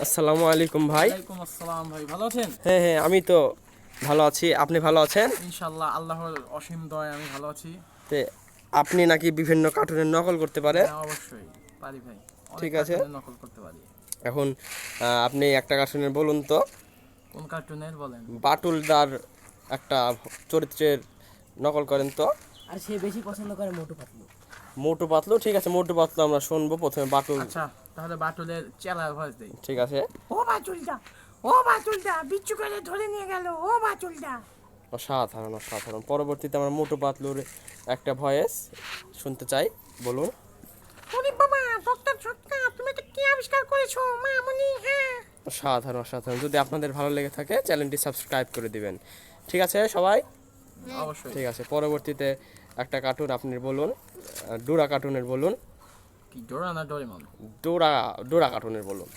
আসসালামু আলাইকুম ভাই। ওয়ালাইকুম আসসালাম ভাই, ভালো আছেন? হ্যাঁ হ্যাঁ, আমি তো ভালো আছি। আপনি ভালো আছেন? ইনশাআল্লাহ আল্লাহর অসীম দয়ায় আমি ভালো আছি। তে আপনি নাকি বিভিন্ন কার্টুনের নকল করতে পারেন? হ্যাঁ অবশ্যই পারি ভাই, অনেক ঠিক আছে। কার্টুনের নকল করতে পারি। এখন আপনি একটা কার্টুনের বলুন তো। কোন কার্টুনের বলেন? বাটুলদার একটা চরিত্রের নকল করেন তো। আর সে বেশি পছন্দ করে মোটু পাতলু। মোটু পাতলু, ঠিক আছে, মোটু পাতলু আমরা শুনবো। প্রথমে বাটুল। আচ্ছা, তাহলে বাটুলের চেলার ভয়েস দেই। ঠিক আছে। ও বাচুলদা, ও বাচুলদা, বিচ্ছু করে ধরে নিয়ে গেল, ও বাচুলদা। অসাধারণ অসাধারণ। পরবর্তীতে আমরা মোটু পাতলুর একটা ভয়েস শুনতে চাই, বলুন। ওরে বাবা, ডক্টর ঝটকা, তুমি এটা কি আবিষ্কার করেছো মামুনি? হ্যাঁ, অসাধারণ অসাধারণ। যদি আপনাদের ভালো লেগে থাকে চ্যানেলটি সাবস্ক্রাইব করে দিবেন। ঠিক আছে সবাই? অবশ্যই। ঠিক আছে। পরবর্তীতে একটা কার্টুন আপনি বলুন, ডোরা কার্টুনের বলুন। কি ডোরা না ডোরেমন? ডোরা ডোরা কার্টুনের বলুন।